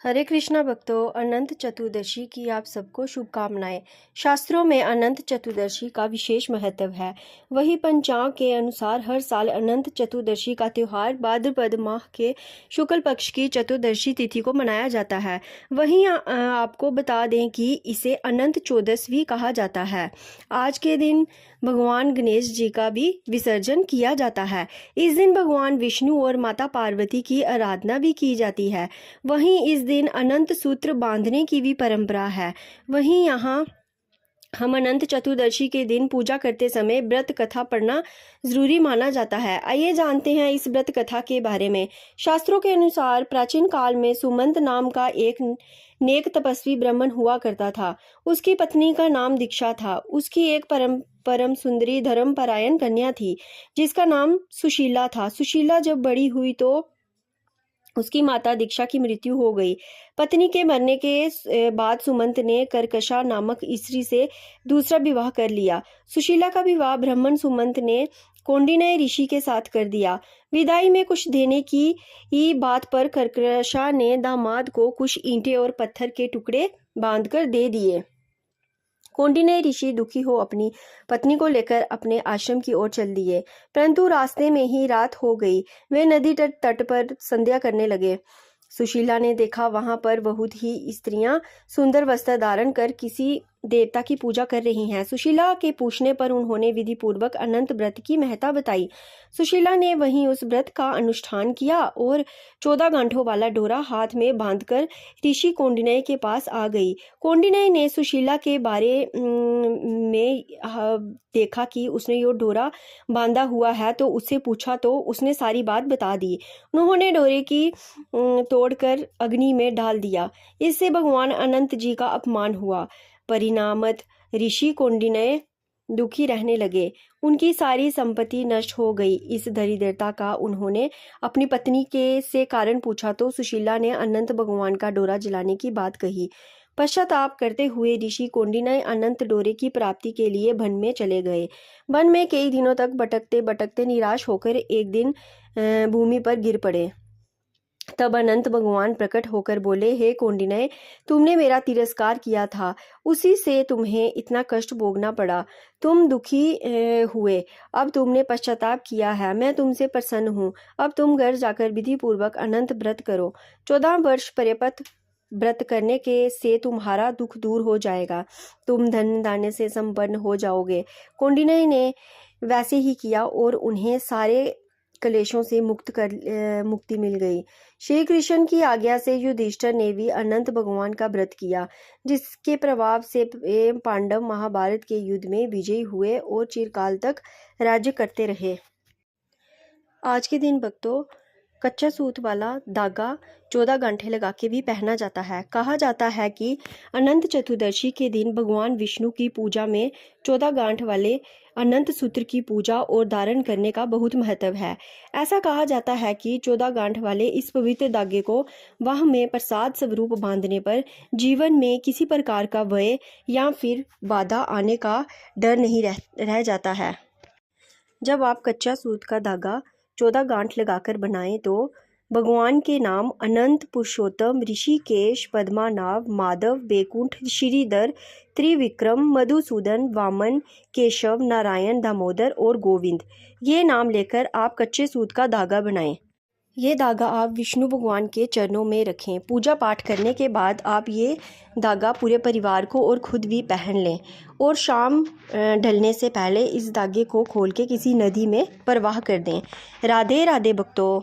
हरे कृष्णा भक्तों, अनंत चतुर्दशी की आप सबको शुभकामनाएं। शास्त्रों में अनंत चतुर्दशी का विशेष महत्व है। वही पंचांग के अनुसार हर साल अनंत चतुर्दशी का त्यौहार भाद्रपद माह के शुक्ल पक्ष की चतुर्दशी तिथि को मनाया जाता है। वहीं आपको बता दें कि इसे अनंत चौदसवीं कहा जाता है। आज के दिन भगवान गणेश जी का भी विसर्जन किया जाता है। इस दिन भगवान विष्णु और माता पार्वती की आराधना भी की जाती है। वहीं इस दिन अनंत सूत्र बांधने की भी परंपरा है। वहीं यहाँ हम अनंत चतुर्दशी के दिन पूजा करते समय व्रत कथा पढ़ना जरूरी माना जाता है। आइए जानते हैं इस व्रत कथा के बारे में। शास्त्रों के अनुसार प्राचीन काल में सुमंत नाम का एक नेक तपस्वी ब्राह्मण हुआ करता था। उसकी पत्नी का नाम दीक्षा था। उसकी एक परम सुंदरी धर्मपरायण कन्या थी जिसका नाम सुशीला था। सुशीला जब बड़ी हुई तो उसकी माता दीक्षा की मृत्यु हो गई। पत्नी के मरने के बाद सुमंत ने करकशा नामक स्त्री से दूसरा विवाह कर लिया। सुशीला का विवाह ब्राह्मण सुमंत ने कौंडिन्य ऋषि के साथ कर दिया। विदाई में कुछ देने की बात पर करकशा ने दामाद को कुछ ईंटें और पत्थर के टुकड़े बांधकर दे दिए। कौंडिन्य ऋषि दुखी हो अपनी पत्नी को लेकर अपने आश्रम की ओर चल दिए, परंतु रास्ते में ही रात हो गई। वे नदी तट पर संध्या करने लगे। सुशीला ने देखा वहां पर बहुत ही स्त्रियां सुंदर वस्त्र धारण कर किसी देवता की पूजा कर रही हैं। सुशीला के पूछने पर उन्होंने विधि पूर्वक अनंत व्रत की महत्ता बताई। सुशीला ने वहीं उस व्रत का अनुष्ठान किया और 14 गांठों वाला डोरा हाथ में बांधकर ऋषि कौंडिन्य के पास आ गई। कौंडिन्य ने सुशीला के बारे में देखा कि उसने यो डोरा बांधा हुआ है, तो उससे पूछा तो उसने सारी बात बता दी। उन्होंने डोरे की तोड़कर अग्नि में डाल दिया। इससे भगवान अनंत जी का अपमान हुआ। परिणामत ऋषि कौंडिन्य दुखी रहने लगे। उनकी सारी संपत्ति नष्ट हो गई। इस दरिद्रता का उन्होंने अपनी पत्नी के से कारण पूछा तो सुशीला ने अनंत भगवान का डोरा जलाने की बात कही। पश्चाताप करते हुए ऋषि कौंडिन्य अनंत डोरे की प्राप्ति के लिए वन में चले गए। वन में कई दिनों तक भटकते भटकते निराश होकर एक दिन भूमि पर गिर पड़े। तब अनंत भगवान प्रकट होकर बोले, हे कौंडिन्य, तुमने मेरा तिरस्कार किया था, उसी से तुम्हें इतना कष्ट भोगना पड़ा। तुम दुखी हुए, अब तुमने पश्चाताप किया है। मैं तुमसे प्रसन्न हूँ। अब तुम घर जाकर विधि पूर्वक अनंत व्रत करो। 14 वर्ष पर्यंत व्रत करने के से तुम्हारा दुख दूर हो जाएगा। तुम धन धान्य से संपन्न हो जाओगे। कौंडिन्य ने वैसे ही किया और उन्हें सारे कलेशों से मुक्ति मिल गई। श्री कृष्ण की आज्ञा से युधिष्ठिर ने भी अनंत भगवान का व्रत किया, जिसके प्रभाव से पांडव महाभारत के युद्ध में विजयी हुए और चिरकाल तक राज्य करते रहे। आज के दिन भक्तों, कच्चा सूत वाला धागा 14 गांठें लगा के भी पहना जाता है। कहा जाता है कि अनंत चतुर्दशी के दिन भगवान विष्णु की पूजा में 14 गांठ वाले अनंत सूत्र की पूजा और धारण करने का बहुत महत्व है। ऐसा कहा जाता है कि 14 गांठ वाले इस पवित्र धागे को वाह में प्रसाद स्वरूप बांधने पर जीवन में किसी प्रकार का भय या फिर बाधा आने का डर नहीं रह जाता है। जब आप कच्चा सूत का धागा 14 गांठ लगाकर बनाएं तो भगवान के नाम अनंत, पुरुषोत्तम, ऋषिकेश, पद्मनाभ, माधव, बैकुंठ, श्रीधर, त्रिविक्रम, मधुसूदन, वामन, केशव, नारायण, दामोदर और गोविंद, ये नाम लेकर आप कच्चे सूत का धागा बनाएं। ये धागा आप विष्णु भगवान के चरणों में रखें। पूजा पाठ करने के बाद आप ये धागा पूरे परिवार को और खुद भी पहन लें और शाम ढलने से पहले इस धागे को खोल के किसी नदी में प्रवाह कर दें। राधे राधे भक्तों।